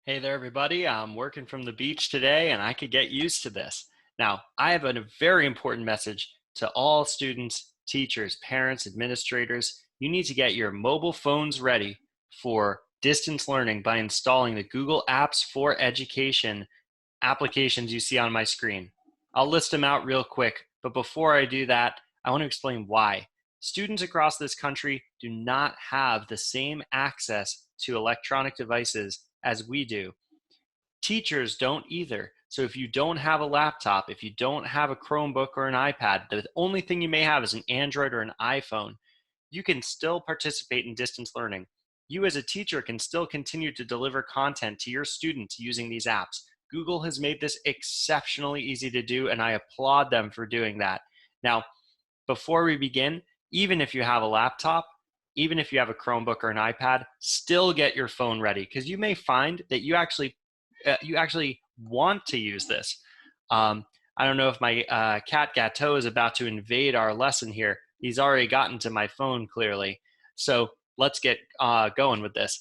Hey there, everybody. I'm working from the beach today and I could get used to this. Now, I have a very important message to all students, teachers, parents, administrators. You need to get your mobile phones ready for distance learning by installing the Google Apps for Education applications you see on my screen. I'll list them out real quick, but before I do that, I want to explain why. Students across this country do not have the same access to electronic devices as we do. Teachers don't either. So if you don't have a laptop, if you don't have a Chromebook or an iPad, the only thing you may have is an Android or an iPhone, you can still participate in distance learning. You as a teacher can still continue to deliver content to your students using these apps. Google has made this exceptionally easy to do, and I applaud them for doing that. Now, before we begin, even if you have a laptop, even if you have a Chromebook or an iPad, still get your phone ready because you may find that you actually want to use this. I don't know if my cat Gateau is about to invade our lesson here. He's already gotten to my phone clearly. So let's get going with this.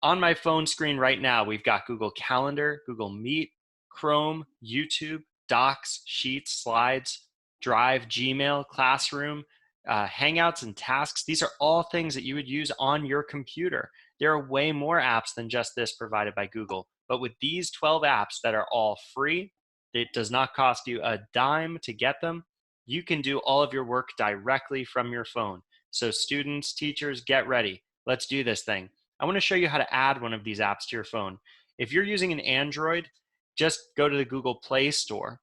On my phone screen right now, we've got Google Calendar, Google Meet, Chrome, YouTube, Docs, Sheets, Slides, Drive, Gmail, Classroom, Hangouts, and Tasks. These are all things that you would use on your computer. There are way more apps than just this provided by Google. But with these 12 apps that are all free, it does not cost you a dime to get them. You can do all of your work directly from your phone. So students, teachers, get ready. Let's do this thing. I want to show you how to add one of these apps to your phone. If you're using an Android, just go to the Google Play Store.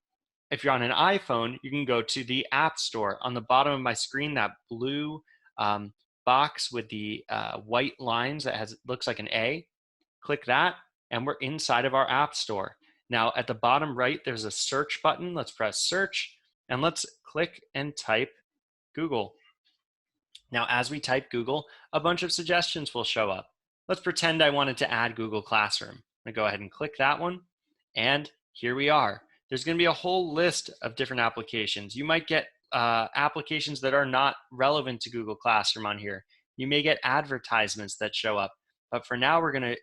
If you're on an iPhone, you can go to the App Store. On the bottom of my screen, that blue box with the white lines that looks like an A, click that, and we're inside of our App Store. Now, at the bottom right, there's a search button. Let's press search, and let's click and type Google. Now, as we type Google, a bunch of suggestions will show up. Let's pretend I wanted to add Google Classroom. I'm gonna go ahead and click that one, and here we are. There's gonna be a whole list of different applications. You might get applications that are not relevant to Google Classroom on here. You may get advertisements that show up. But for now, we're gonna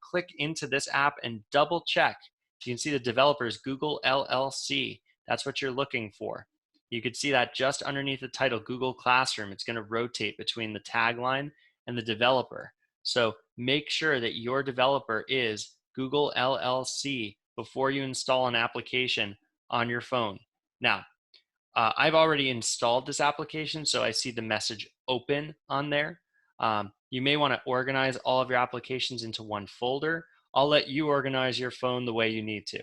click into this app and double check. You can see the developers, Google LLC. That's what you're looking for. You could see that just underneath the title, Google Classroom. It's gonna rotate between the tagline and the developer. So make sure that your developer is Google LLC before you install an application on your phone. Now, I've already installed this application, so I see the message open on there. You may want to organize all of your applications into one folder. I'll let you organize your phone the way you need to.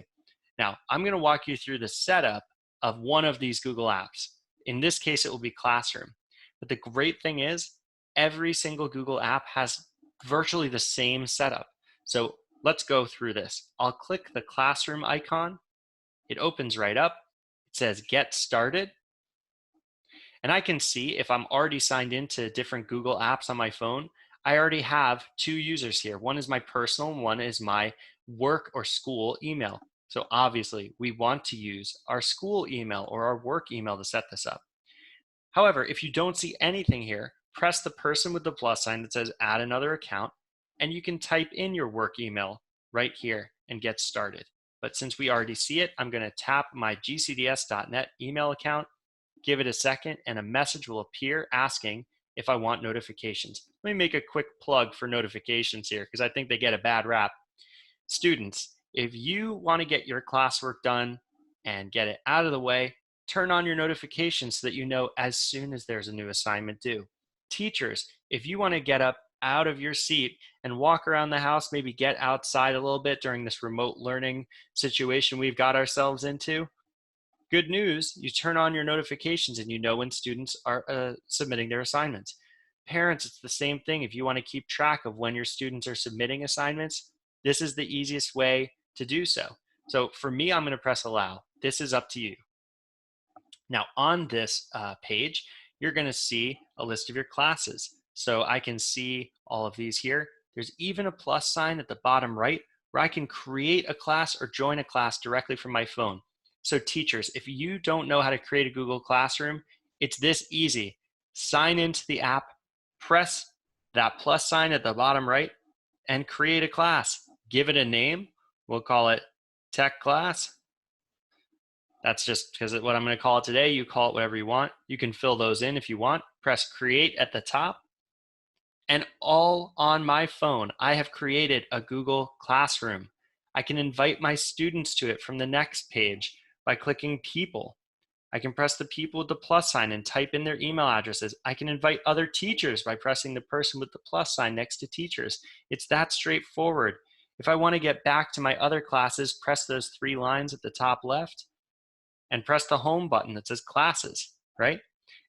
Now, I'm going to walk you through the setup of one of these Google apps. In this case, it will be Classroom. But the great thing is, every single Google app has virtually the same setup. So let's go through this. I'll click the Classroom icon. It opens right up. It says Get Started. And I can see if I'm already signed into different Google apps on my phone, I already have two users here. One is my personal, one is my work or school email. So obviously we want to use our school email or our work email to set this up. However, if you don't see anything here, press the person with the plus sign that says add another account, and you can type in your work email right here and get started. But since we already see it, I'm going to tap my gcds.net email account, give it a second, and a message will appear asking if I want notifications. Let me make a quick plug for notifications here because I think they get a bad rap. Students, if you want to get your classwork done and get it out of the way, turn on your notifications so that you know as soon as there's a new assignment due. Teachers, if you want to get up out of your seat and walk around the house, maybe get outside a little bit during this remote learning situation we've got ourselves into, good news, you turn on your notifications and you know when students are submitting their assignments. Parents, it's the same thing. If you want to keep track of when your students are submitting assignments, this is the easiest way to do so. So for me, I'm going to press allow. This is up to you. Now on this page, you're going to see a list of your classes. So I can see all of these here. There's even a plus sign at the bottom right where I can create a class or join a class directly from my phone. So teachers, if you don't know how to create a Google Classroom, it's this easy. Sign into the app, press that plus sign at the bottom right, and create a class. give it a name. We'll call it tech class. That's just because what I'm going to call it today. You call it whatever you want. You can fill those in if you want. Press create at the top. And all on my phone, I have created a Google Classroom. I can invite my students to it from the next page by clicking people. I can press the people with the plus sign and type in their email addresses. I can invite other teachers by pressing the person with the plus sign next to teachers. It's that straightforward. If I want to get back to my other classes, press those 3 lines at the top left and press the home button that says classes, right?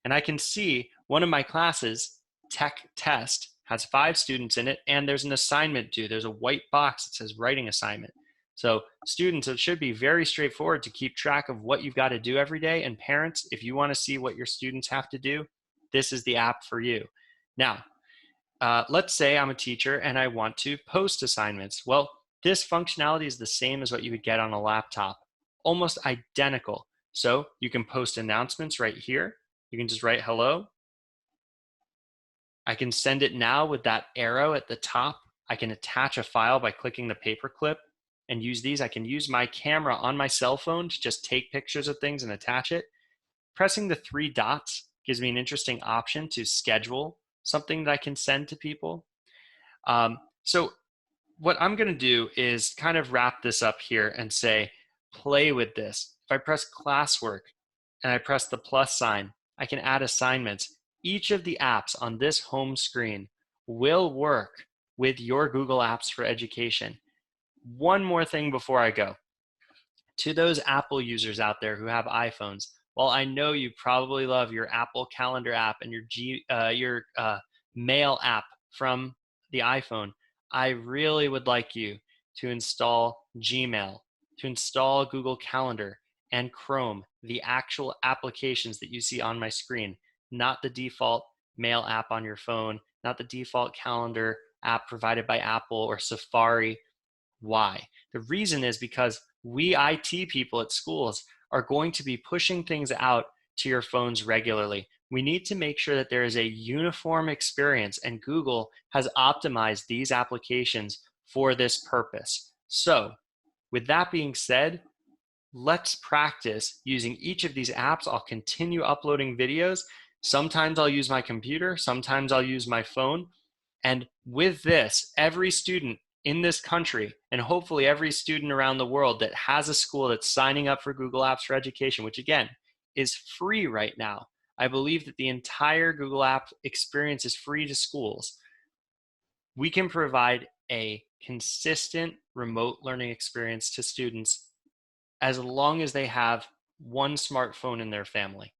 And I can see one of my classes, Tech Test, has 5 students in it, and there's an assignment due. There's a white box that says writing assignment. So students, it should be very straightforward to keep track of what you've got to do every day. And parents, if you want to see what your students have to do, this is the app for you. Now, let's say I'm a teacher and I want to post assignments. Well, this functionality is the same as what you would get on a laptop, almost identical. So you can post announcements right here. You can just write hello. I can send it now with that arrow at the top. I can attach a file by clicking the paperclip and use these. I can use my camera on my cell phone to just take pictures of things and attach it. Pressing the 3 dots gives me an interesting option to schedule something that I can send to people. So what I'm going to do is kind of wrap this up here and say, play with this. If I press classwork and I press the plus sign, I can add assignments. Each of the apps on this home screen will work with your Google Apps for Education. One more thing before I go. To those Apple users out there who have iPhones, while I know you probably love your Apple Calendar app and your Mail app from the iPhone, I really would like you to install Gmail, to install Google Calendar and Chrome, the actual applications that you see on my screen, not the default Mail app on your phone, not the default calendar app provided by Apple or Safari. Why? The reason is because we IT people at schools are going to be pushing things out to your phones regularly. We need to make sure that there is a uniform experience, and Google has optimized these applications for this purpose. So, with that being said, let's practice using each of these apps. I'll continue uploading videos. Sometimes I'll use my computer, sometimes I'll use my phone. And with this, every student in this country, and hopefully every student around the world that has a school that's signing up for Google Apps for Education, which again is free right now. I believe that the entire Google App experience is free to schools. We can provide a consistent remote learning experience to students as long as they have one smartphone in their family.